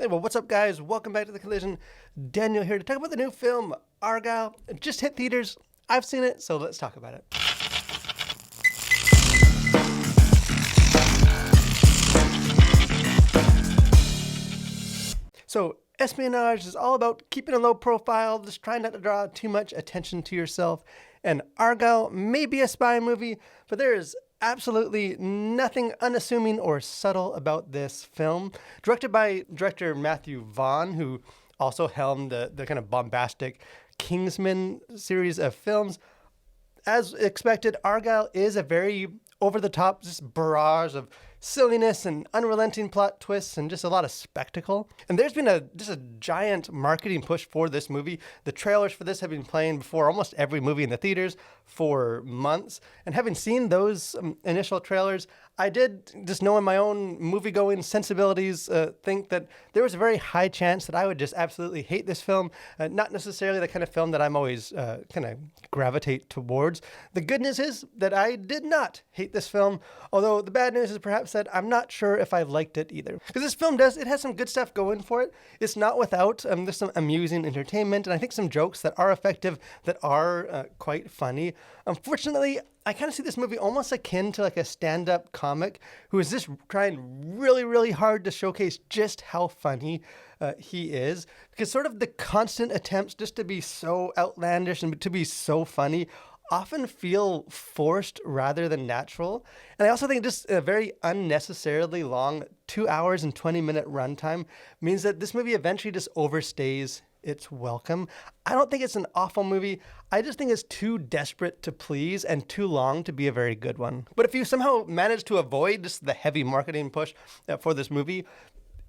Hey, well, what's up, guys? Welcome back to The Collision. Daniel here to talk about the new film, Argylle. It just hit theaters. I've seen it, so let's talk about it. So, espionage is all about keeping a low profile, just trying not to draw too much attention to yourself. And Argylle may be a spy movie, but there is absolutely nothing unassuming or subtle about this film. Directed by director Matthew Vaughn, who also helmed the kind of bombastic Kingsman series of films. As expected, Argylle is a very over-the-top just barrage of silliness and unrelenting plot twists and just a lot of spectacle. And there's been just a giant marketing push for this movie. The trailers for this have been playing before almost every movie in the theaters for months. And having seen those initial trailers, I did, just knowing my own movie-going sensibilities, think that there was a very high chance that I would just absolutely hate this film. Not necessarily the kind of film that I'm always kind of gravitate towards. The good news is that I did not hate this film, although the bad news is perhaps that I'm not sure if I liked it either. Because this film it has some good stuff going for it. It's not without, there's some amusing entertainment, and I think some jokes that are effective, that are quite funny. Unfortunately, I kind of see this movie almost akin to like a stand-up comic who is just trying really, really hard to showcase just how funny he is. Because sort of the constant attempts just to be so outlandish and to be so funny often feel forced rather than natural. And I also think just a very unnecessarily long 2 hours and 20-minute runtime means that this movie eventually just overstays its welcome. I don't think it's an awful movie. I just think it's too desperate to please and too long to be a very good one. But if you somehow manage to avoid just the heavy marketing push for this movie,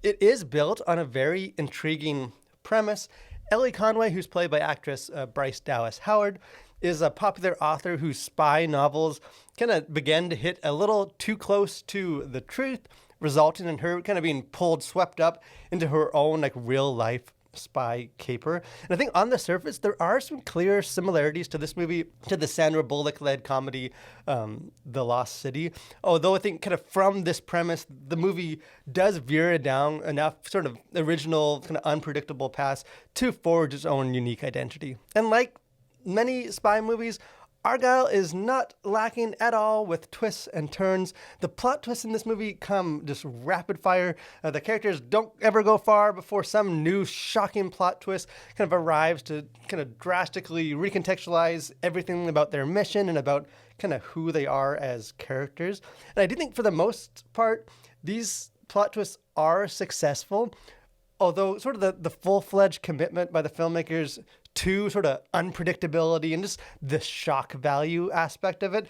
it is built on a very intriguing premise. Ellie Conway, who's played by actress Bryce Dallas Howard, is a popular author whose spy novels kind of began to hit a little too close to the truth, resulting in her kind of being swept up into her own like real life spy caper. And I think on the surface, there are some clear similarities to this movie, to the Sandra Bullock-led comedy, The Lost City. Although I think kind of from this premise, the movie does veer down enough sort of original, kind of unpredictable paths to forge its own unique identity. And like many spy movies, Argylle is not lacking at all with twists and turns. The plot twists in this movie come just rapid fire. The characters don't ever go far before some new shocking plot twist kind of arrives to kind of drastically recontextualize everything about their mission and about kind of who they are as characters. And I do think for the most part, these plot twists are successful, although sort of the full-fledged commitment by the filmmakers to sort of unpredictability and just the shock value aspect of it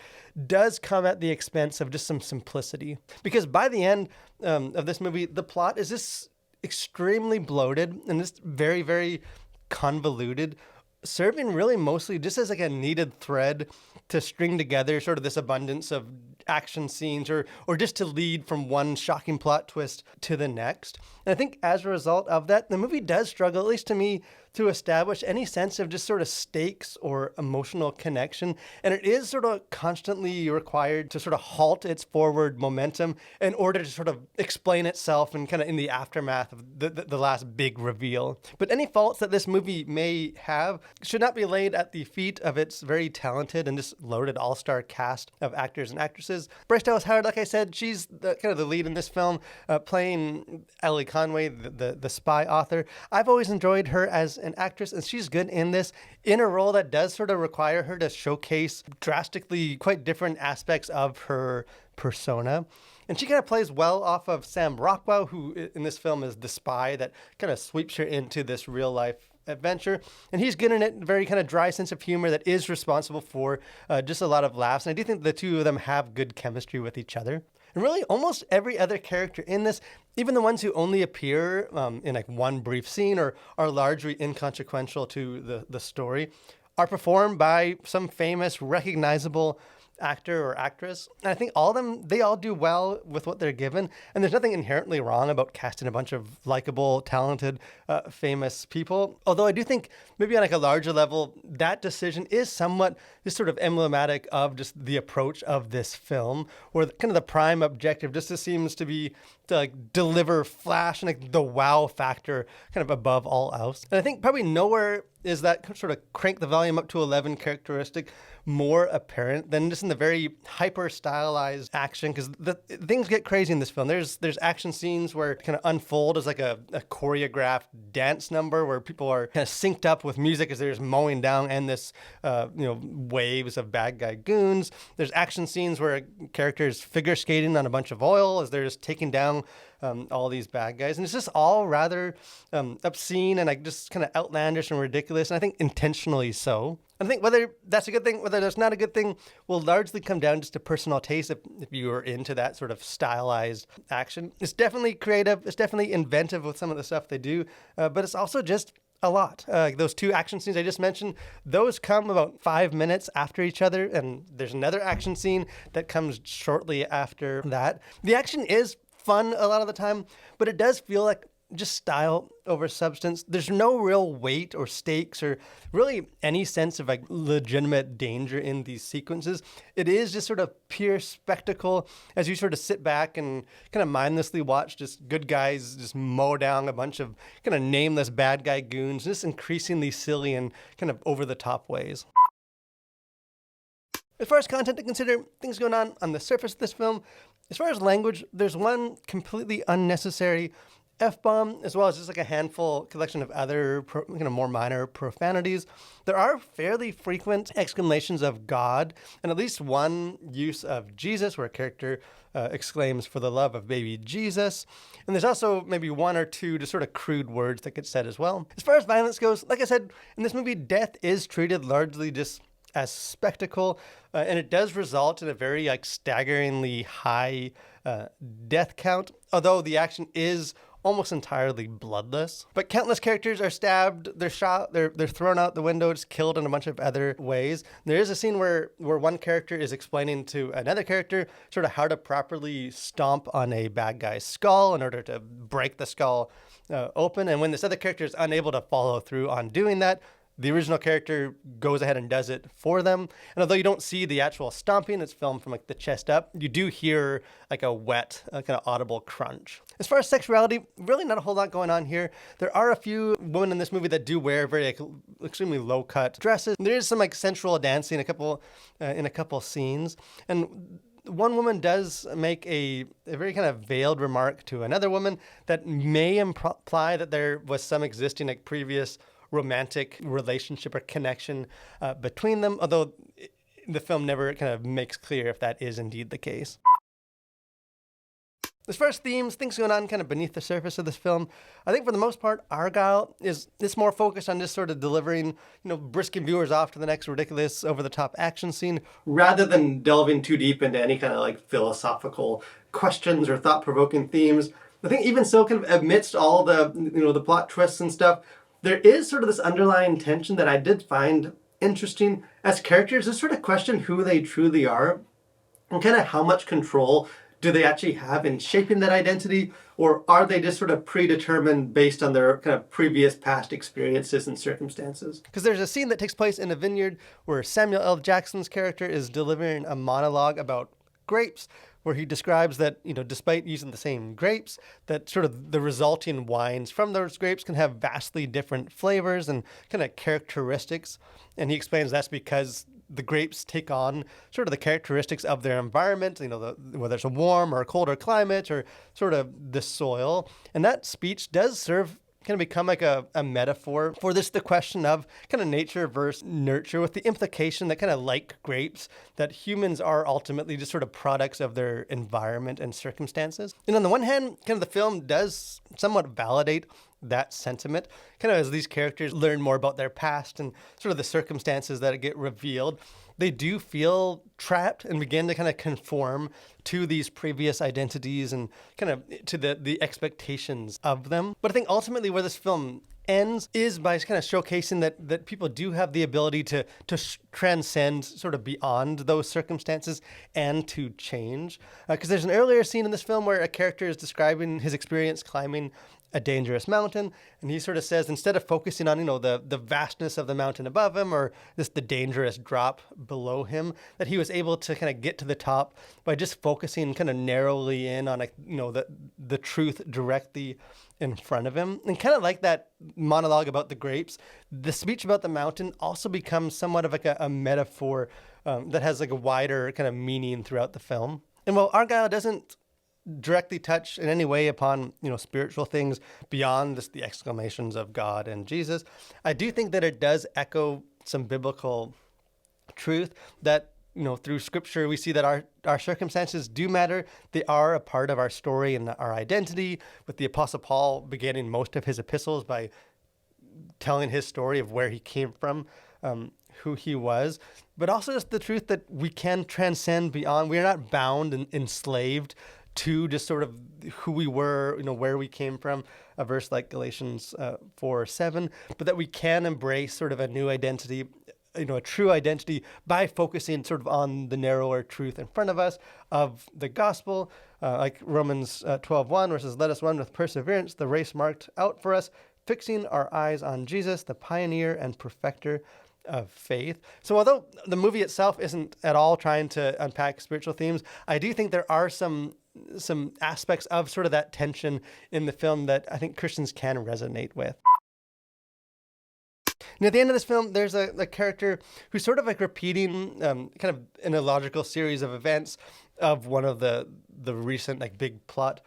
does come at the expense of just some simplicity. Because by the end of this movie, the plot is just extremely bloated and just very, very convoluted, serving really mostly just as like a needed thread to string together sort of this abundance of action scenes or just to lead from one shocking plot twist to the next. And I think as a result of that, the movie does struggle, at least to me, to establish any sense of just sort of stakes or emotional connection. And it is sort of constantly required to sort of halt its forward momentum in order to sort of explain itself and kind of in the aftermath of the last big reveal. But any faults that this movie may have should not be laid at the feet of its very talented and just loaded all-star cast of actors and actresses. Bryce Dallas Howard, like I said, she's kind of the lead in this film, playing Ellie Conway, the spy author. I've always enjoyed her as an actress, and she's good in this, in a role that does sort of require her to showcase drastically quite different aspects of her persona. And she kind of plays well off of Sam Rockwell, who in this film is the spy that kind of sweeps her into this real life adventure. And he's good in it, very kind of dry sense of humor that is responsible for just a lot of laughs. And I do think the two of them have good chemistry with each other. And really, almost every other character in this, even the ones who only appear in like one brief scene or are largely inconsequential to the story, are performed by some famous, recognizable actor or actress. And I think all of them, they all do well with what they're given. And there's nothing inherently wrong about casting a bunch of likable, talented, famous people. Although I do think maybe on like a larger level, that decision is somewhat just sort of emblematic of just the approach of this film, where kind of the prime objective just seems to be to like deliver flash and like the wow factor kind of above all else. And I think probably nowhere is that sort of crank the volume up to 11 characteristic more apparent than just in the very hyper stylized action, because the things get crazy in this film. There's action scenes where it kind of unfold as like a choreographed dance number where people are kind of synced up with music as they're just mowing down and this waves of bad guy goons. There's action scenes where a character is figure skating on a bunch of oil as they're just taking down all these bad guys. And it's just all rather obscene and like just kind of outlandish and ridiculous, and I think intentionally so. I think whether that's a good thing, whether that's not a good thing, will largely come down just to personal taste if you are into that sort of stylized action. It's definitely creative. It's definitely inventive with some of the stuff they do, but it's also just a lot. Those two action scenes I just mentioned, those come about 5 minutes after each other, and there's another action scene that comes shortly after that. The action is fun a lot of the time, but it does feel like just style over substance. There's no real weight or stakes or really any sense of like legitimate danger in these sequences. It is just sort of pure spectacle as you sort of sit back and kind of mindlessly watch just good guys just mow down a bunch of kind of nameless bad guy goons, just increasingly silly and kind of over the top ways. As far as content to consider, things going on the surface of this film. As far as language, there's one completely unnecessary F-bomb, as well as just like a handful collection of other more minor profanities. There are fairly frequent exclamations of God, and at least one use of Jesus, where a character exclaims, "For the love of baby Jesus." And there's also maybe one or two just sort of crude words that get said as well. As far as violence goes, like I said, in this movie, death is treated largely just as spectacle, and it does result in a very like staggeringly high death count, although the action is almost entirely bloodless. But countless characters are stabbed, they're shot, they're thrown out the window, just killed in a bunch of other ways. There is a scene where one character is explaining to another character sort of how to properly stomp on a bad guy's skull in order to break the skull open. And when this other character is unable to follow through on doing that, the original character goes ahead and does it for them. And although you don't see the actual stomping, it's filmed from like the chest up, you do hear like a wet, kind of audible crunch. As far as sexuality, really not a whole lot going on here. There are a few women in this movie that do wear very like extremely low cut dresses. There is some like sensual dancing in a couple scenes. And one woman does make a very kind of veiled remark to another woman that may imply that there was some existing like previous romantic relationship or connection between them, although the film never kind of makes clear if that is indeed the case. As far as themes, things going on kind of beneath the surface of this film, I think for the most part, Argylle is more focused on just sort of delivering, brisking viewers off to the next ridiculous, over-the-top action scene, rather than delving too deep into any kind of like philosophical questions or thought-provoking themes. I think even so, kind of amidst all the, the plot twists and stuff, there is sort of this underlying tension that I did find interesting as characters just sort of question who they truly are and kind of how much control do they actually have in shaping that identity, or are they just sort of predetermined based on their kind of previous past experiences and circumstances? Because there's a scene that takes place in a vineyard where Samuel L. Jackson's character is delivering a monologue about grapes, where he describes that, despite using the same grapes, that sort of the resulting wines from those grapes can have vastly different flavors and kind of characteristics. And he explains that's because the grapes take on sort of the characteristics of their environment, whether it's a warm or a colder climate or sort of the soil. And that speech does serve kind of become like a metaphor for the question of kind of nature versus nurture, with the implication that kind of like grapes, that humans are ultimately just sort of products of their environment and circumstances. And on the one hand, kind of the film does somewhat validate that sentiment, kind of as these characters learn more about their past and sort of the circumstances that get revealed. They do feel trapped and begin to kind of conform to these previous identities and kind of to the expectations of them. But I think ultimately where this film ends is by kind of showcasing that people do have the ability to transcend sort of beyond those circumstances and to change. Because there's an earlier scene in this film where a character is describing his experience climbing a dangerous mountain, and he sort of says, instead of focusing on, the vastness of the mountain above him or the dangerous drop below him, that he was able to kind of get to the top by just focusing kind of narrowly in on, the truth directly in front of him. And kind of like that monologue about the grapes, the speech about the mountain also becomes somewhat of like a metaphor that has like a wider kind of meaning throughout the film. And while Argylle doesn't directly touch in any way upon, spiritual things beyond just the exclamations of God and Jesus, I do think that it does echo some biblical truth that, through scripture, we see that our circumstances do matter. They are a part of our story and our identity, with the Apostle Paul beginning most of his epistles by telling his story of where he came from, who he was, but also just the truth that we can transcend beyond. We are not bound and enslaved to just sort of who we were, where we came from, a verse like Galatians 4:7, but that we can embrace sort of a new identity, a true identity, by focusing sort of on the narrower truth in front of us of the gospel, like Romans 12:1, where it says, "Let us run with perseverance the race marked out for us, fixing our eyes on Jesus, the pioneer and perfecter of faith." So although the movie itself isn't at all trying to unpack spiritual themes, I do think there are some aspects of sort of that tension in the film that I think Christians can resonate with. And at the end of this film, there's a character who's sort of like repeating kind of an illogical series of events of one of the recent like big plot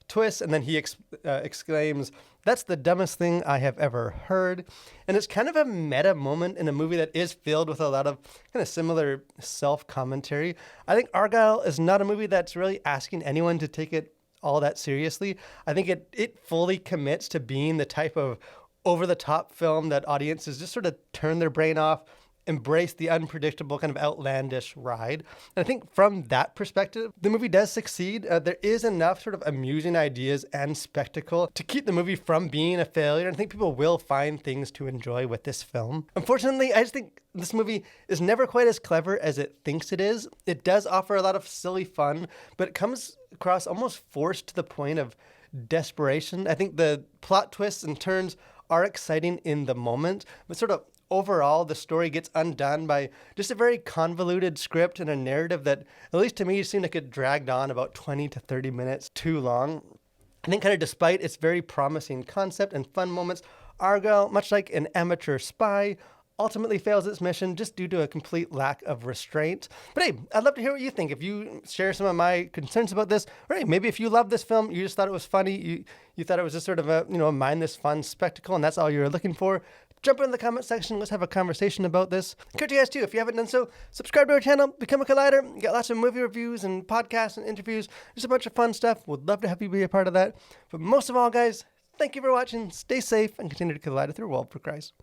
twists, and then he exclaims, "That's the dumbest thing I have ever heard." And it's kind of a meta moment in a movie that is filled with a lot of kind of similar self-commentary. I think Argylle is not a movie that's really asking anyone to take it all that seriously. I think it fully commits to being the type of over-the-top film that audiences just sort of turn their brain off, embrace the unpredictable kind of outlandish ride. And I think from that perspective, the movie does succeed. There is enough sort of amusing ideas and spectacle to keep the movie from being a failure. And I think people will find things to enjoy with this film. Unfortunately, I just think this movie is never quite as clever as it thinks it is. It does offer a lot of silly fun, but it comes across almost forced to the point of desperation. I think the plot twists and turns are exciting in the moment, but sort of overall, the story gets undone by just a very convoluted script and a narrative that, at least to me, seemed like it dragged on about 20 to 30 minutes too long. I think kind of despite its very promising concept and fun moments, Argylle, much like an amateur spy, ultimately fails its mission just due to a complete lack of restraint. But hey, I'd love to hear what you think. If you share some of my concerns about this, or hey, maybe if you love this film, you just thought it was funny, you thought it was just sort of a mindless fun spectacle, and that's all you were looking for, jump in the comment section. Let's have a conversation about this. Encourage you guys too, if you haven't done so, subscribe to our channel, become a Collider. We got lots of movie reviews and podcasts and interviews, just a bunch of fun stuff. Would love to have you be a part of that. But most of all, guys, thank you for watching. Stay safe and continue to collide through World for Christ.